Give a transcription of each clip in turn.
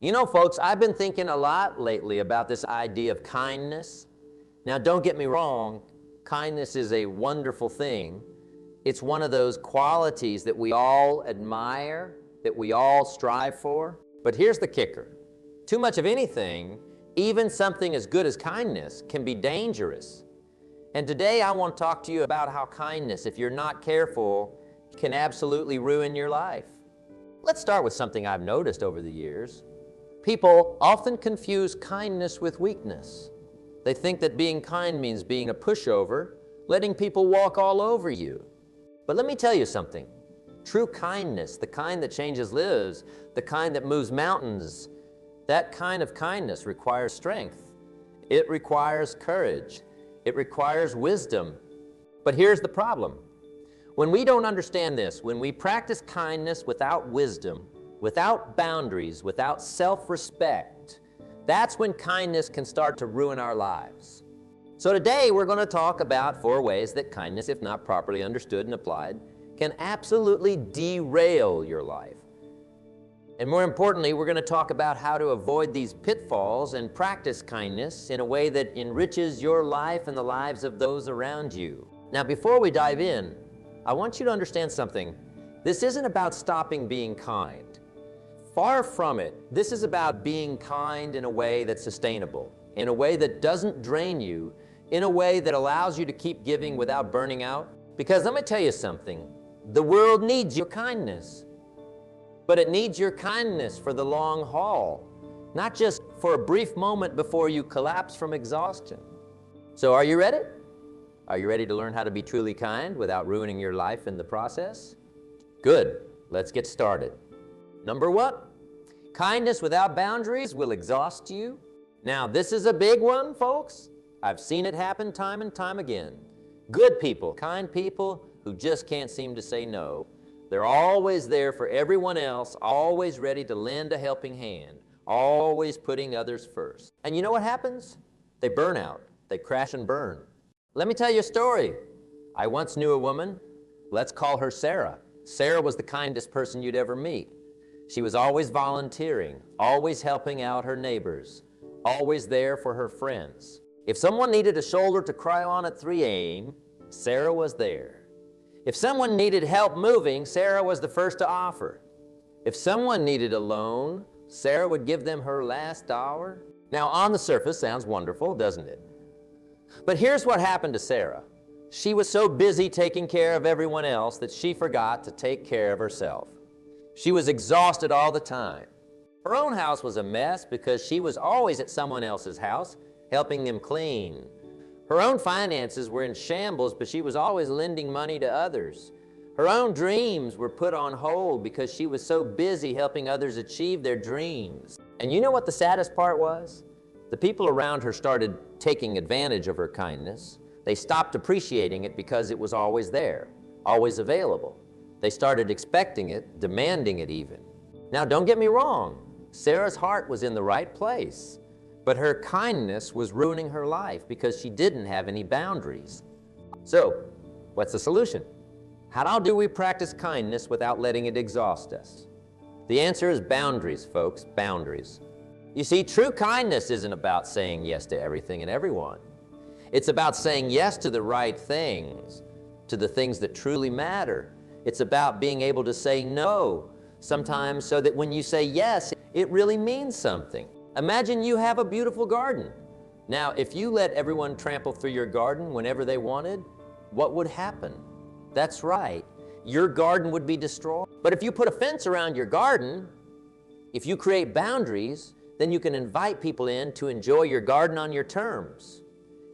You know, folks, I've been thinking a lot lately about this idea of kindness. Now, don't get me wrong, kindness is a wonderful thing. It's one of those qualities that we all admire, that we all strive for. But here's the kicker. Too much of anything, even something as good as kindness, can be dangerous. And today I want to talk to you about how kindness, if you're not careful, can absolutely ruin your life. Let's start with something I've noticed over the years. People often confuse kindness with weakness. They think that being kind means being a pushover, letting people walk all over you. But let me tell you something. True kindness, the kind that changes lives, the kind that moves mountains, that kind of kindness requires strength. It requires courage. It requires wisdom. But here's the problem. When we don't understand this, when we practice kindness without wisdom, without boundaries, without self-respect, that's when kindness can start to ruin our lives. So today we're going to talk about 4 ways that kindness, if not properly understood and applied, can absolutely derail your life. And more importantly, we're going to talk about how to avoid these pitfalls and practice kindness in a way that enriches your life and the lives of those around you. Now, before we dive in, I want you to understand something. This isn't about stopping being kind. Far from it. This is about being kind in a way that's sustainable, in a way that doesn't drain you, in a way that allows you to keep giving without burning out. Because let me tell you something, the world needs your kindness, but it needs your kindness for the long haul, not just for a brief moment before you collapse from exhaustion. So are you ready? Are you ready to learn how to be truly kind without ruining your life in the process? Good, let's get started. Number 1, kindness without boundaries will exhaust you. Now, this is a big one, folks. I've seen it happen time and time again. Good people, kind people who just can't seem to say no. They're always there for everyone else, always ready to lend a helping hand, always putting others first. And you know what happens? They burn out. They crash and burn. Let me tell you a story. I once knew a woman. Let's call her Sarah. Sarah was the kindest person you'd ever meet. She was always volunteering, always helping out her neighbors, always there for her friends. If someone needed a shoulder to cry on at 3 a.m., Sarah was there. If someone needed help moving, Sarah was the first to offer. If someone needed a loan, Sarah would give them her last dollar. Now, on the surface, sounds wonderful, doesn't it? But here's what happened to Sarah. She was so busy taking care of everyone else that she forgot to take care of herself. She was exhausted all the time. Her own house was a mess because she was always at someone else's house, helping them clean. Her own finances were in shambles, but she was always lending money to others. Her own dreams were put on hold because she was so busy helping others achieve their dreams. And you know what the saddest part was? The people around her started taking advantage of her kindness. They stopped appreciating it because it was always there, always available. They started expecting it, demanding it even. Now, don't get me wrong. Sarah's heart was in the right place, but her kindness was ruining her life because she didn't have any boundaries. So, what's the solution? How do we practice kindness without letting it exhaust us? The answer is boundaries, folks, boundaries. You see, true kindness isn't about saying yes to everything and everyone. It's about saying yes to the right things, to the things that truly matter. It's about being able to say no sometimes so that when you say yes, it really means something. Imagine you have a beautiful garden. Now, if you let everyone trample through your garden whenever they wanted, what would happen? That's right, your garden would be destroyed. But if you put a fence around your garden, if you create boundaries, then you can invite people in to enjoy your garden on your terms.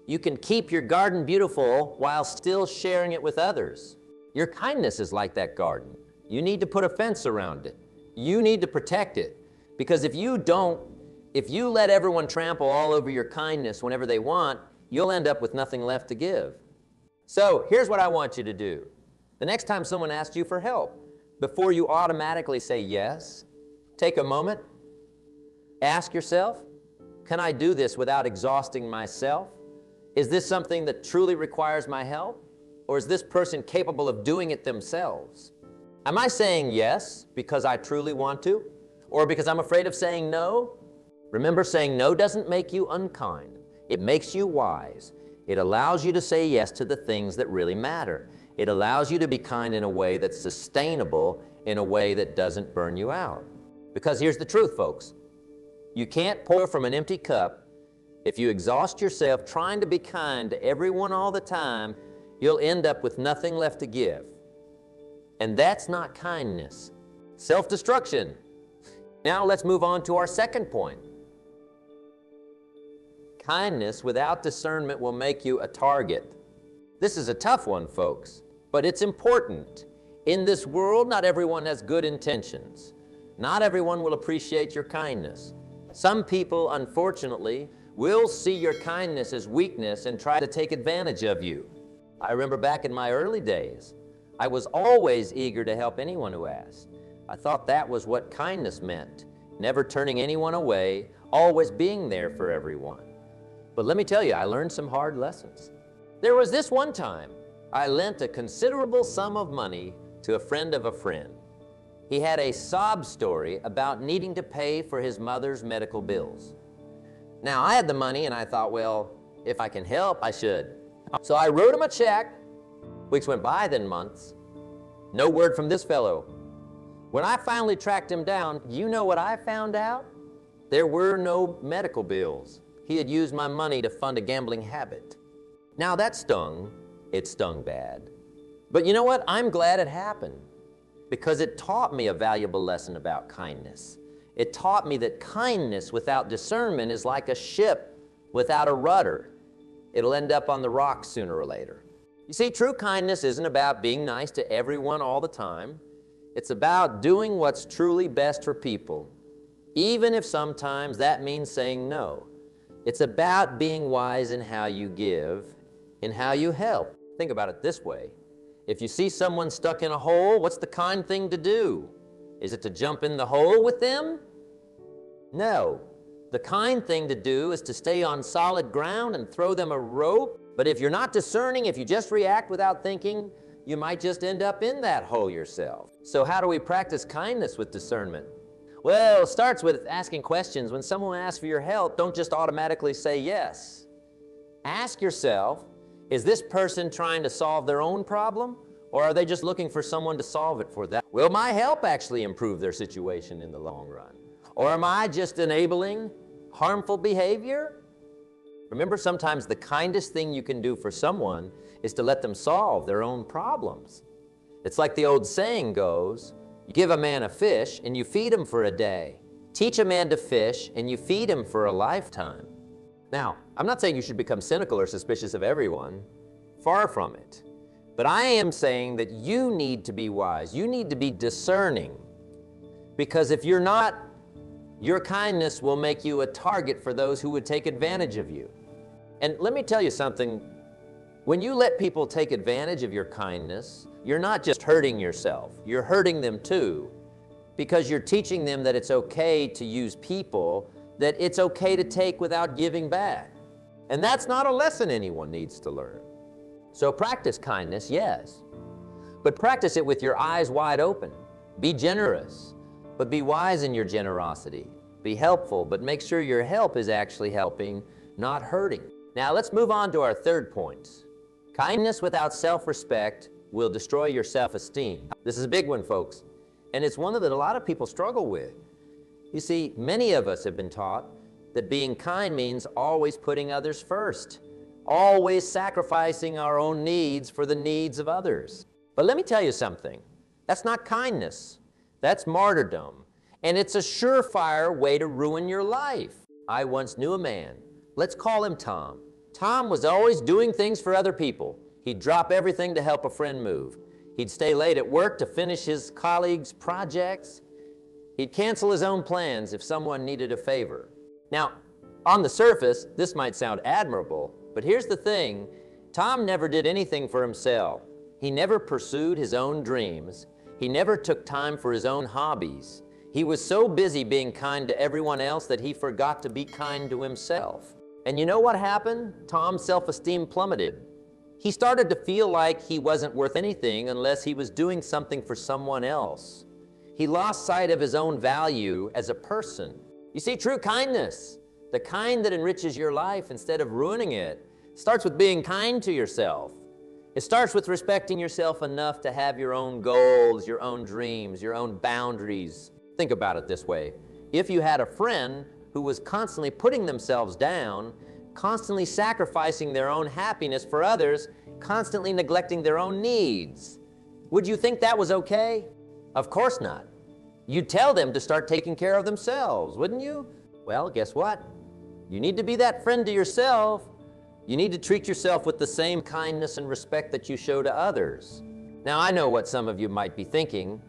You can keep your garden beautiful while still sharing it with others. Your kindness is like that garden. You need to put a fence around it. You need to protect it. Because if you let everyone trample all over your kindness whenever they want, you'll end up with nothing left to give. So here's what I want you to do. The next time someone asks you for help, before you automatically say yes, take a moment, ask yourself, can I do this without exhausting myself? Is this something that truly requires my help? Or is this person capable of doing it themselves? Am I saying yes because I truly want to? Or because I'm afraid of saying no? Remember, saying no doesn't make you unkind. It makes you wise. It allows you to say yes to the things that really matter. It allows you to be kind in a way that's sustainable, in a way that doesn't burn you out. Because here's the truth, folks. You can't pour from an empty cup. If you exhaust yourself trying to be kind to everyone all the time, you'll end up with nothing left to give. And that's not kindness. Self-destruction. Now let's move on to our second point. Kindness without discernment will make you a target. This is a tough one, folks, but it's important. In this world, not everyone has good intentions. Not everyone will appreciate your kindness. Some people, unfortunately, will see your kindness as weakness and try to take advantage of you. I remember back in my early days, I was always eager to help anyone who asked. I thought that was what kindness meant, never turning anyone away, always being there for everyone. But let me tell you, I learned some hard lessons. There was this one time, I lent a considerable sum of money to a friend of a friend. He had a sob story about needing to pay for his mother's medical bills. Now, I had the money and I thought, well, if I can help, I should. So I wrote him a check. Weeks went by, then months. No word from this fellow. When I finally tracked him down, you know what I found out? There were no medical bills. He had used my money to fund a gambling habit. Now that stung. It stung bad. But you know what? I'm glad it happened because it taught me a valuable lesson about kindness. It taught me that kindness without discernment is like a ship without a rudder. It'll end up on the rocks sooner or later. You see, true kindness isn't about being nice to everyone all the time. It's about doing what's truly best for people, even if sometimes that means saying no. It's about being wise in how you give, in how you help. Think about it this way. If you see someone stuck in a hole, what's the kind thing to do? Is it to jump in the hole with them? No. The kind thing to do is to stay on solid ground and throw them a rope. But if you're not discerning, if you just react without thinking, you might just end up in that hole yourself. So how do we practice kindness with discernment? Well, it starts with asking questions. When someone asks for your help, don't just automatically say yes. Ask yourself, is this person trying to solve their own problem, or are they just looking for someone to solve it for them? Will my help actually improve their situation in the long run? Or am I just enabling harmful behavior? Remember, sometimes the kindest thing you can do for someone is to let them solve their own problems. It's like the old saying goes, you give a man a fish and you feed him for a day. Teach a man to fish and you feed him for a lifetime. Now, I'm not saying you should become cynical or suspicious of everyone. Far from it. But I am saying that you need to be wise. You need to be discerning. Because if you're not, your kindness will make you a target for those who would take advantage of you. And let me tell you something. When you let people take advantage of your kindness, you're not just hurting yourself. You're hurting them too. Because you're teaching them that it's okay to use people, that it's okay to take without giving back. And that's not a lesson anyone needs to learn. So practice kindness, yes. But practice it with your eyes wide open. Be generous, but be wise in your generosity. Be helpful, but make sure your help is actually helping, not hurting. Now let's move on to our third point. Kindness without self-respect will destroy your self-esteem. This is a big one, folks. And it's one that a lot of people struggle with. You see, many of us have been taught that being kind means always putting others first, always sacrificing our own needs for the needs of others. But let me tell you something. That's not kindness. That's martyrdom. And it's a surefire way to ruin your life. I once knew a man. Let's call him Tom. Tom was always doing things for other people. He'd drop everything to help a friend move. He'd stay late at work to finish his colleagues' projects. He'd cancel his own plans if someone needed a favor. Now, on the surface, this might sound admirable, but here's the thing. Tom never did anything for himself. He never pursued his own dreams. He never took time for his own hobbies. He was so busy being kind to everyone else that he forgot to be kind to himself. And you know what happened? Tom's self-esteem plummeted. He started to feel like he wasn't worth anything unless he was doing something for someone else. He lost sight of his own value as a person. You see, true kindness, the kind that enriches your life instead of ruining it, starts with being kind to yourself. It starts with respecting yourself enough to have your own goals, your own dreams, your own boundaries. Think about it this way. If you had a friend who was constantly putting themselves down, constantly sacrificing their own happiness for others, constantly neglecting their own needs, would you think that was okay? Of course not. You'd tell them to start taking care of themselves, wouldn't you? Well, guess what? You need to be that friend to yourself. You need to treat yourself with the same kindness and respect that you show to others. Now, I know what some of you might be thinking,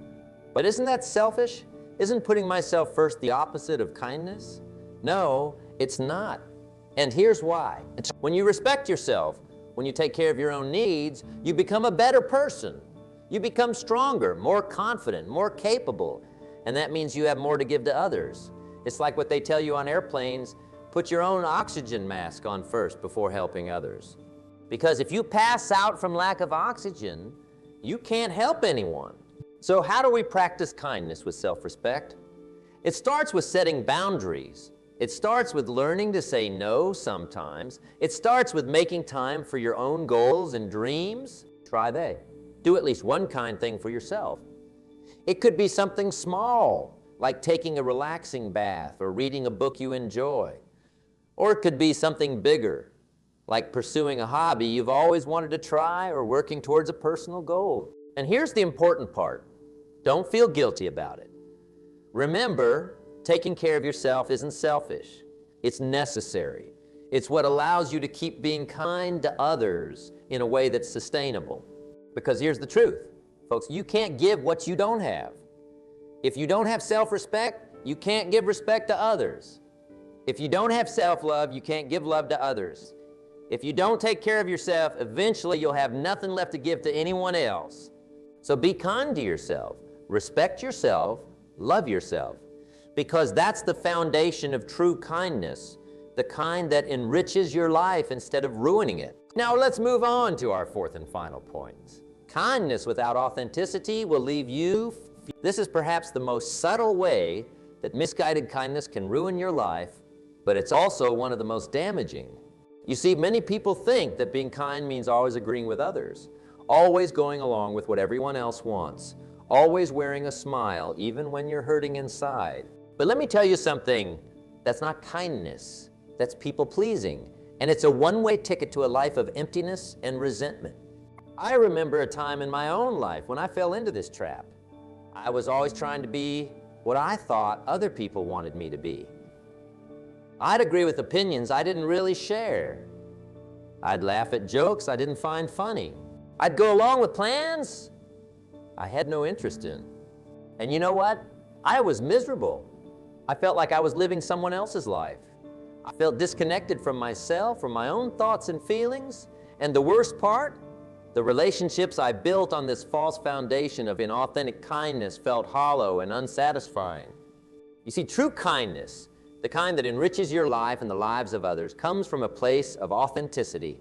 but isn't that selfish? Isn't putting myself first the opposite of kindness? No, it's not. And here's why. When you respect yourself, when you take care of your own needs, you become a better person. You become stronger, more confident, more capable, and that means you have more to give to others. It's like what they tell you on airplanes, put your own oxygen mask on first before helping others. Because if you pass out from lack of oxygen, you can't help anyone. So how do we practice kindness with self-respect? It starts with setting boundaries. It starts with learning to say no sometimes. It starts with making time for your own goals and dreams. Try they. Do at least one kind thing for yourself. It could be something small, like taking a relaxing bath or reading a book you enjoy. Or it could be something bigger, like pursuing a hobby you've always wanted to try or working towards a personal goal. And here's the important part. Don't feel guilty about it. Remember, taking care of yourself isn't selfish. It's necessary. It's what allows you to keep being kind to others in a way that's sustainable. Because here's the truth, folks, you can't give what you don't have. If you don't have self-respect, you can't give respect to others. If you don't have self-love, you can't give love to others. If you don't take care of yourself, eventually you'll have nothing left to give to anyone else. So be kind to yourself, respect yourself, love yourself, because that's the foundation of true kindness, the kind that enriches your life instead of ruining it. Now let's move on to our fourth and final point. Kindness without authenticity will leave you. This is perhaps the most subtle way that misguided kindness can ruin your life, but it's also one of the most damaging. You see, many people think that being kind means always agreeing with others, always going along with what everyone else wants, always wearing a smile even when you're hurting inside. But let me tell you something, that's not kindness, that's people-pleasing, and it's a one-way ticket to a life of emptiness and resentment. I remember a time in my own life when I fell into this trap. I was always trying to be what I thought other people wanted me to be. I'd agree with opinions I didn't really share. I'd laugh at jokes I didn't find funny. I'd go along with plans I had no interest in. And you know what? I was miserable. I felt like I was living someone else's life. I felt disconnected from myself, from my own thoughts and feelings. And the worst part, the relationships I built on this false foundation of inauthentic kindness felt hollow and unsatisfying. You see, true kindness, the kind that enriches your life and the lives of others, comes from a place of authenticity.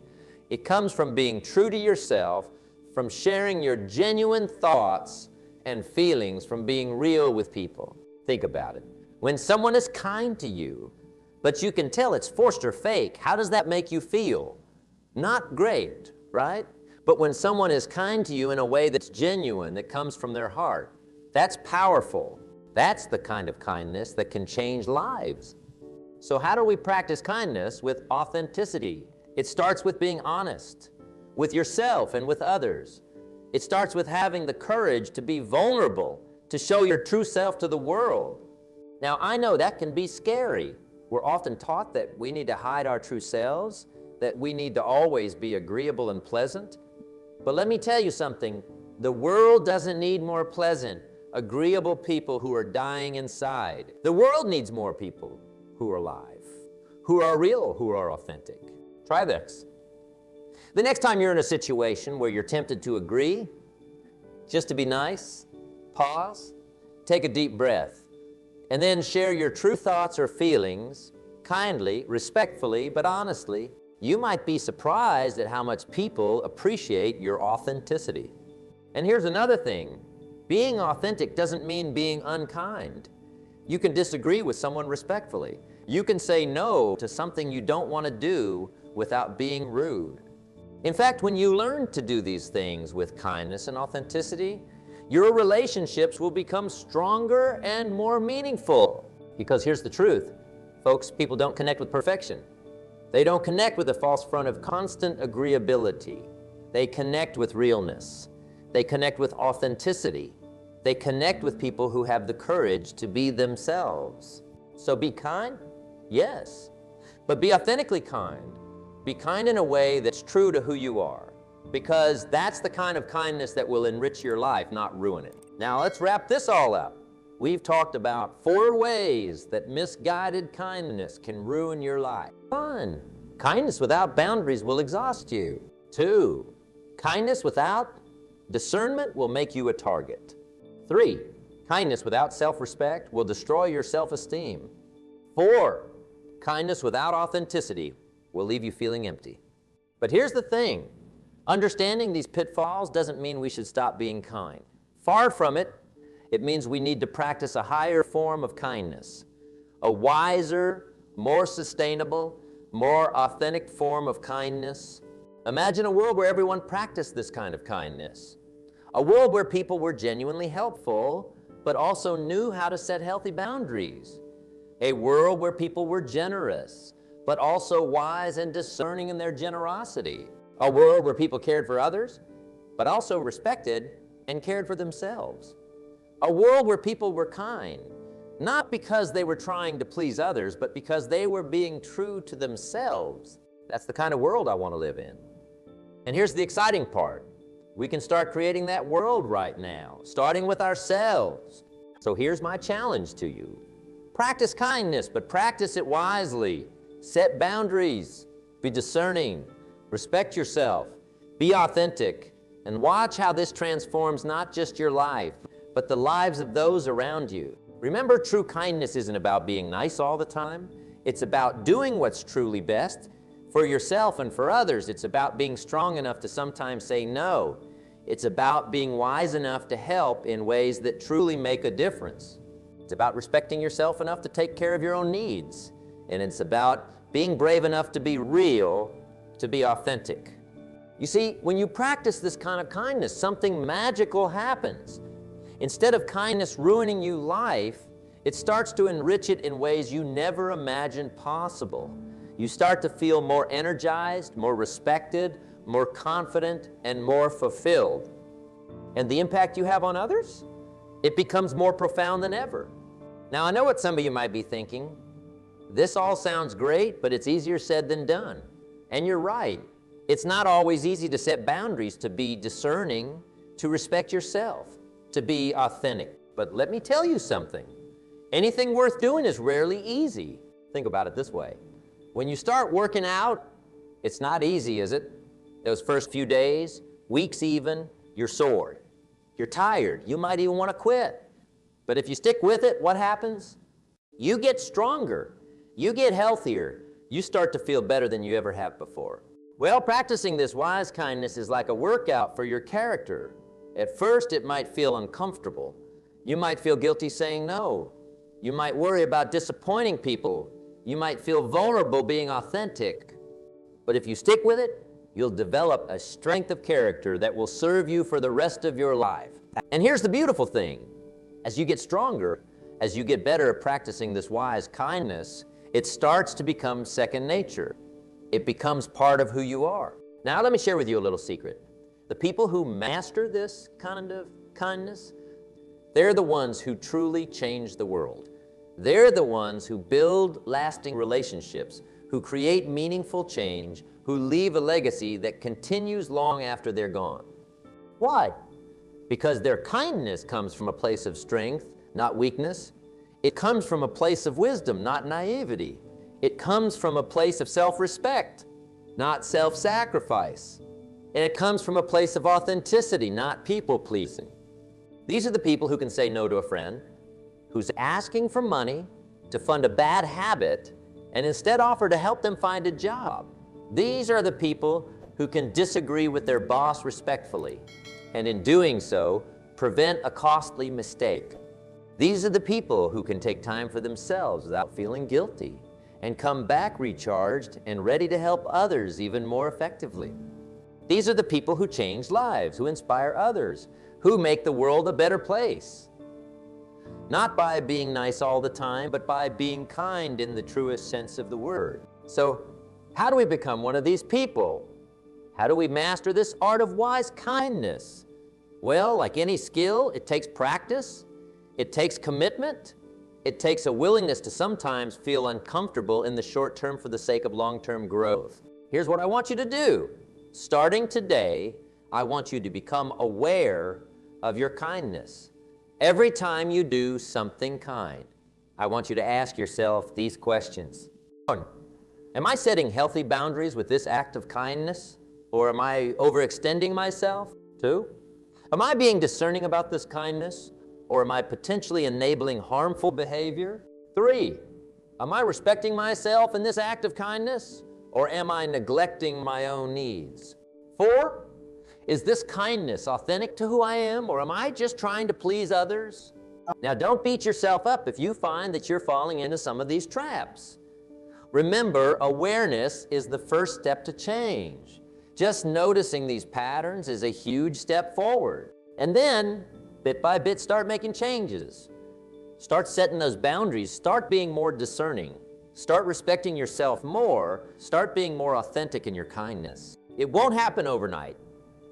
It comes from being true to yourself, from sharing your genuine thoughts and feelings, from being real with people. Think about it. When someone is kind to you, but you can tell it's forced or fake, how does that make you feel? Not great, right? But when someone is kind to you in a way that's genuine, that comes from their heart, that's powerful. That's the kind of kindness that can change lives. So how do we practice kindness with authenticity? It starts with being honest with yourself and with others. It starts with having the courage to be vulnerable, to show your true self to the world. Now, I know that can be scary. We're often taught that we need to hide our true selves, that we need to always be agreeable and pleasant. But let me tell you something, the world doesn't need more pleasant, agreeable people who are dying inside. The world needs more people who are alive, who are real, who are authentic. Try this. The next time you're in a situation where you're tempted to agree, just to be nice, pause, take a deep breath, and then share your true thoughts or feelings kindly, respectfully, but honestly. You might be surprised at how much people appreciate your authenticity. And here's another thing. Being authentic doesn't mean being unkind. You can disagree with someone respectfully. You can say no to something you don't want to do without being rude. In fact, when you learn to do these things with kindness and authenticity, your relationships will become stronger and more meaningful. Because here's the truth, folks, people don't connect with perfection. They don't connect with a false front of constant agreeability. They connect with realness. They connect with authenticity. They connect with people who have the courage to be themselves. So be kind? Yes. But be authentically kind. Be kind in a way that's true to who you are, because that's the kind of kindness that will enrich your life, not ruin it. Now let's wrap this all up. We've talked about 4 ways that misguided kindness can ruin your life. 1, kindness without boundaries will exhaust you. 2, kindness without discernment will make you a target. 3, kindness without self-respect will destroy your self-esteem. 4, kindness without authenticity will leave you feeling empty. But here's the thing, understanding these pitfalls doesn't mean we should stop being kind. Far from it. It means we need to practice a higher form of kindness, a wiser, more sustainable, more authentic form of kindness. Imagine a world where everyone practiced this kind of kindness, a world where people were genuinely helpful, but also knew how to set healthy boundaries, a world where people were generous, but also wise and discerning in their generosity, a world where people cared for others, but also respected and cared for themselves. A world where people were kind, not because they were trying to please others, but because they were being true to themselves. That's the kind of world I want to live in. And here's the exciting part. We can start creating that world right now, starting with ourselves. So here's my challenge to you. Practice kindness, but practice it wisely. Set boundaries. Be discerning. Respect yourself. Be authentic. And watch how this transforms not just your life, but the lives of those around you. Remember, true kindness isn't about being nice all the time. It's about doing what's truly best for yourself and for others. It's about being strong enough to sometimes say no. It's about being wise enough to help in ways that truly make a difference. It's about respecting yourself enough to take care of your own needs. And it's about being brave enough to be real, to be authentic. You see, when you practice this kind of kindness, something magical happens. Instead of kindness ruining you life, it starts to enrich it in ways you never imagined possible. You start to feel more energized, more respected, more confident, and more fulfilled. And the impact you have on others? It becomes more profound than ever. Now, I know what some of you might be thinking. This all sounds great, but it's easier said than done. And you're right. It's not always easy to set boundaries, to be discerning, to respect yourself, to be authentic. But let me tell you something. Anything worth doing is rarely easy. Think about it this way. When you start working out, it's not easy, is it? Those first few days, weeks even, you're sore. You're tired. You might even want to quit. But if you stick with it, what happens? You get stronger. You get healthier. You start to feel better than you ever have before. Well, practicing this wise kindness is like a workout for your character. At first, it might feel uncomfortable. You might feel guilty saying no. You might worry about disappointing people. You might feel vulnerable being authentic. But if you stick with it, you'll develop a strength of character that will serve you for the rest of your life. And here's the beautiful thing. As you get stronger, as you get better at practicing this wise kindness, it starts to become second nature. It becomes part of who you are. Now, let me share with you a little secret. The people who master this kind of kindness, they're the ones who truly change the world. They're the ones who build lasting relationships, who create meaningful change, who leave a legacy that continues long after they're gone. Why? Because their kindness comes from a place of strength, not weakness. It comes from a place of wisdom, not naivety. It comes from a place of self-respect, not self-sacrifice. And it comes from a place of authenticity, not people-pleasing. These are the people who can say no to a friend, who's asking for money to fund a bad habit, and instead offer to help them find a job. These are the people who can disagree with their boss respectfully, and in doing so, prevent a costly mistake. These are the people who can take time for themselves without feeling guilty and come back recharged and ready to help others even more effectively. These are the people who change lives, who inspire others, who make the world a better place. Not by being nice all the time, but by being kind in the truest sense of the word. So, how do we become one of these people? How do we master this art of wise kindness? Well, like any skill, it takes practice, it takes commitment, it takes a willingness to sometimes feel uncomfortable in the short term for the sake of long-term growth. Here's what I want you to do. Starting today, I want you to become aware of your kindness. Every time you do something kind, I want you to ask yourself these questions. 1, am I setting healthy boundaries with this act of kindness? Or am I overextending myself? 2, am I being discerning about this kindness? Or am I potentially enabling harmful behavior? 3, am I respecting myself in this act of kindness? Or am I neglecting my own needs? 4, is this kindness authentic to who I am, or am I just trying to please others? Now, don't beat yourself up if you find that you're falling into some of these traps. Remember, awareness is the first step to change. Just noticing these patterns is a huge step forward. And then, bit by bit, start making changes. Start setting those boundaries. Start being more discerning. Start respecting yourself more. Start being more authentic in your kindness. It won't happen overnight.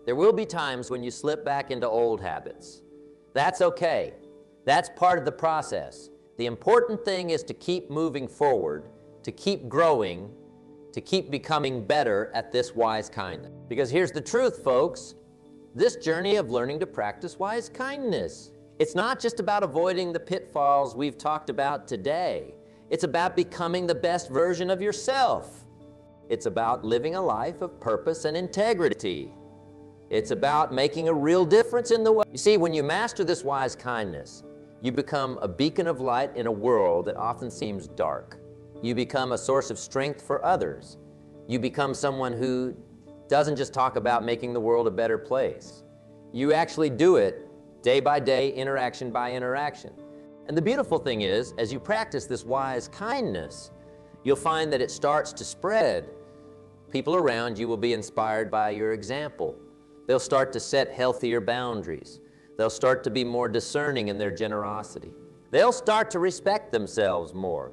There will be times when you slip back into old habits. That's okay. That's part of the process. The important thing is to keep moving forward, to keep growing, to keep becoming better at this wise kindness. Because here's the truth, folks. This journey of learning to practice wise kindness, it's not just about avoiding the pitfalls we've talked about today. It's about becoming the best version of yourself. It's about living a life of purpose and integrity. It's about making a real difference in the world. You see, when you master this wise kindness, you become a beacon of light in a world that often seems dark. You become a source of strength for others. You become someone who doesn't just talk about making the world a better place. You actually do it day by day, interaction by interaction. And the beautiful thing is, as you practice this wise kindness, you'll find that it starts to spread. People around you will be inspired by your example. They'll start to set healthier boundaries. They'll start to be more discerning in their generosity. They'll start to respect themselves more.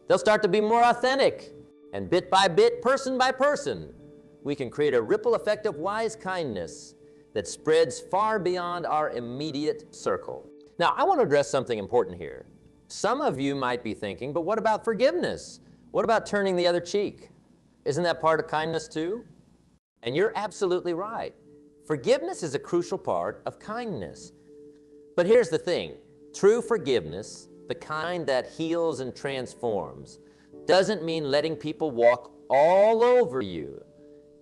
They'll start to be more authentic. And bit by bit, person by person, we can create a ripple effect of wise kindness that spreads far beyond our immediate circle. Now, I want to address something important here. Some of you might be thinking, but what about forgiveness? What about turning the other cheek? Isn't that part of kindness too? And you're absolutely right. Forgiveness is a crucial part of kindness. But here's the thing. True forgiveness, the kind that heals and transforms, doesn't mean letting people walk all over you.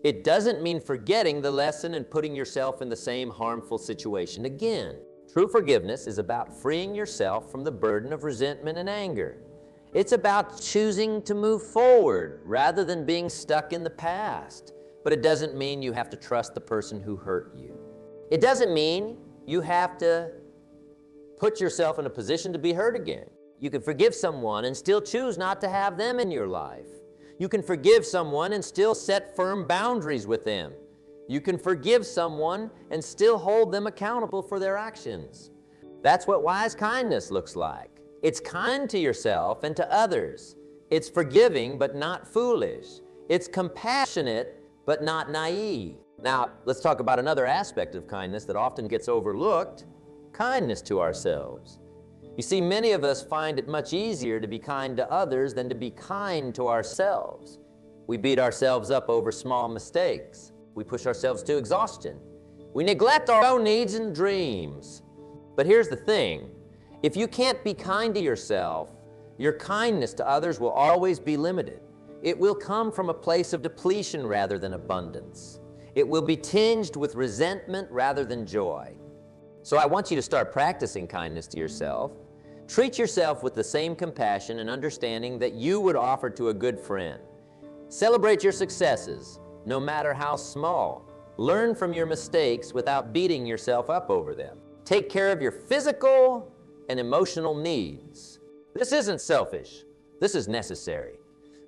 It doesn't mean forgetting the lesson and putting yourself in the same harmful situation again. True forgiveness is about freeing yourself from the burden of resentment and anger. It's about choosing to move forward rather than being stuck in the past. But it doesn't mean you have to trust the person who hurt you. It doesn't mean you have to put yourself in a position to be hurt again. You can forgive someone and still choose not to have them in your life. You can forgive someone and still set firm boundaries with them. You can forgive someone and still hold them accountable for their actions. That's what wise kindness looks like. It's kind to yourself and to others. It's forgiving but not foolish. It's compassionate but not naive. Now, let's talk about another aspect of kindness that often gets overlooked, kindness to ourselves. You see, many of us find it much easier to be kind to others than to be kind to ourselves. We beat ourselves up over small mistakes. We push ourselves to exhaustion. We neglect our own needs and dreams. But here's the thing. If you can't be kind to yourself, your kindness to others will always be limited. It will come from a place of depletion rather than abundance. It will be tinged with resentment rather than joy. So I want you to start practicing kindness to yourself. Treat yourself with the same compassion and understanding that you would offer to a good friend. Celebrate your successes, no matter how small. Learn from your mistakes without beating yourself up over them. take care of your physical and emotional needs. This isn't selfish. This is necessary.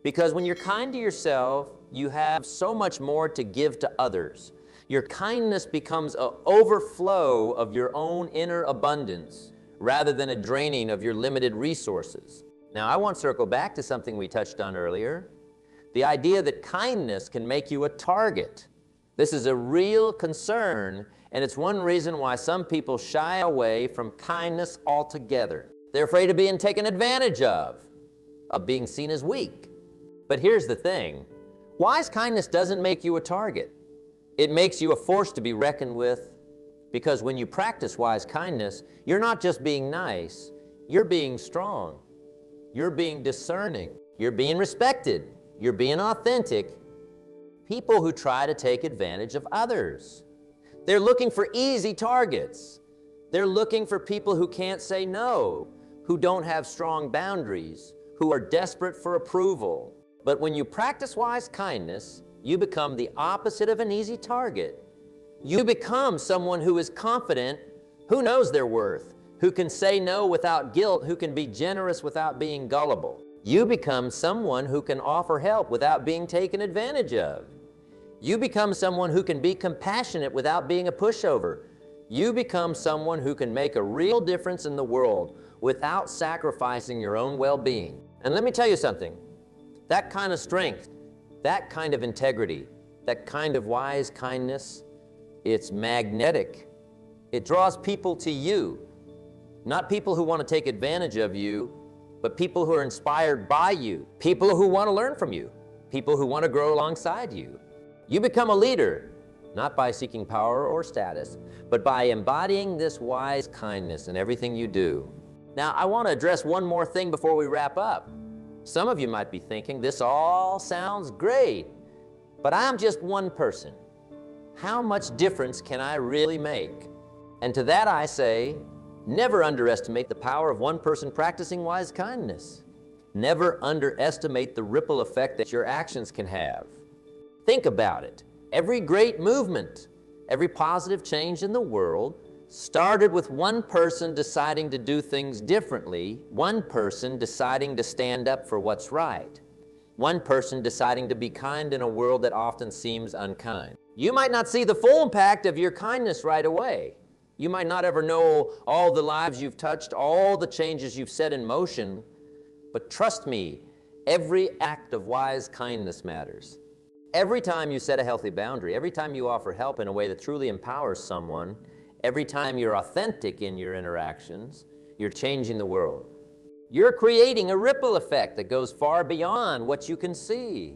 Because when you're kind to yourself, you have so much more to give to others. Your kindness becomes an overflow of your own inner abundance rather than a draining of your limited resources. Now, I want to circle back to something we touched on earlier, the idea that kindness can make you a target. This is a real concern, and it's one reason why some people shy away from kindness altogether. They're afraid of being taken advantage of being seen as weak. But here's the thing, wise kindness doesn't make you a target. It makes you a force to be reckoned with, because when you practice wise kindness, you're not just being nice, you're being strong, you're being discerning, you're being respected, you're being authentic. People who try to take advantage of others, they're looking for easy targets. They're looking for people who can't say no, who don't have strong boundaries, who are desperate for approval. But when you practice wise kindness, you become the opposite of an easy target. You become someone who is confident, who knows their worth, who can say no without guilt, who can be generous without being gullible. You become someone who can offer help without being taken advantage of. You become someone who can be compassionate without being a pushover. You become someone who can make a real difference in the world without sacrificing your own well-being. And let me tell you something, that kind of strength, that kind of integrity, that kind of wise kindness, it's magnetic. It draws people to you, not people who want to take advantage of you, but people who are inspired by you, people who want to learn from you, people who want to grow alongside you. You become a leader, not by seeking power or status, but by embodying this wise kindness in everything you do. Now, I want to address one more thing before we wrap up. Some of you might be thinking, this all sounds great, but I'm just one person. How much difference can I really make? And to that I say, never underestimate the power of one person practicing wise kindness. Never underestimate the ripple effect that your actions can have. Think about it. Every great movement, every positive change in the world started with one person deciding to do things differently, one person deciding to stand up for what's right, one person deciding to be kind in a world that often seems unkind. You might not see the full impact of your kindness right away. You might not ever know all the lives you've touched, all the changes you've set in motion, but trust me, every act of wise kindness matters. Every time you set a healthy boundary, every time you offer help in a way that truly empowers someone, every time you're authentic in your interactions, you're changing the world. You're creating a ripple effect that goes far beyond what you can see.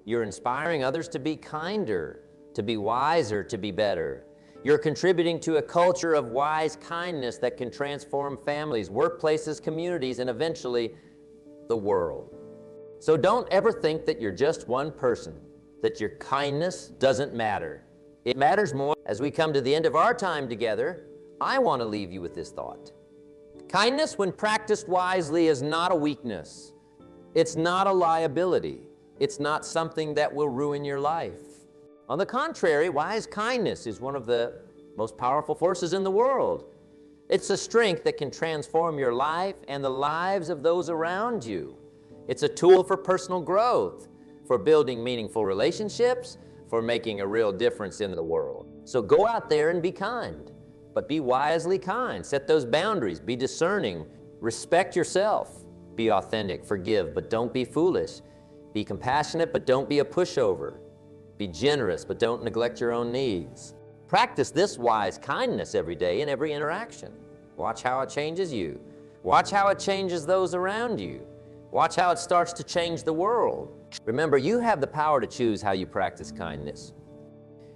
You're inspiring others to be kinder, to be wiser, to be better. You're contributing to a culture of wise kindness that can transform families, workplaces, communities, and eventually the world. So don't ever think that you're just one person, that your kindness doesn't matter. It matters more. As we come to the end of our time together, I want to leave you with this thought. Kindness, when practiced wisely, is not a weakness. It's not a liability. It's not something that will ruin your life. On the contrary, wise kindness is one of the most powerful forces in the world. It's a strength that can transform your life and the lives of those around you. It's a tool for personal growth, for building meaningful relationships, for making a real difference in the world. So go out there and be kind, but be wisely kind. Set those boundaries, be discerning, respect yourself, be authentic, forgive, but don't be foolish. Be compassionate, but don't be a pushover. Be generous, but don't neglect your own needs. Practice this wise kindness every day in every interaction. Watch how it changes you. Watch how it changes those around you. Watch how it starts to change the world. Remember, you have the power to choose how you practice kindness.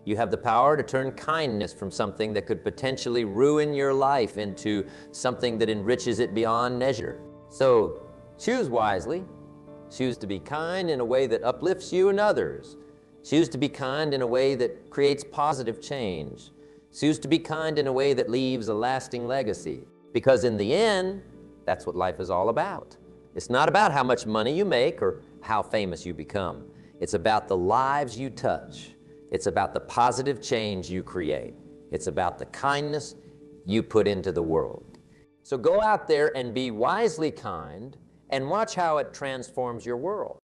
You have the power to turn kindness from something that could potentially ruin your life into something that enriches it beyond measure. So choose wisely. Choose to be kind in a way that uplifts you and others. Choose to be kind in a way that creates positive change. Choose to be kind in a way that leaves a lasting legacy. Because in the end, that's what life is all about. It's not about how much money you make or how famous you become. It's about the lives you touch. It's about the positive change you create. It's about the kindness you put into the world. So go out there and be wisely kind and watch how it transforms your world.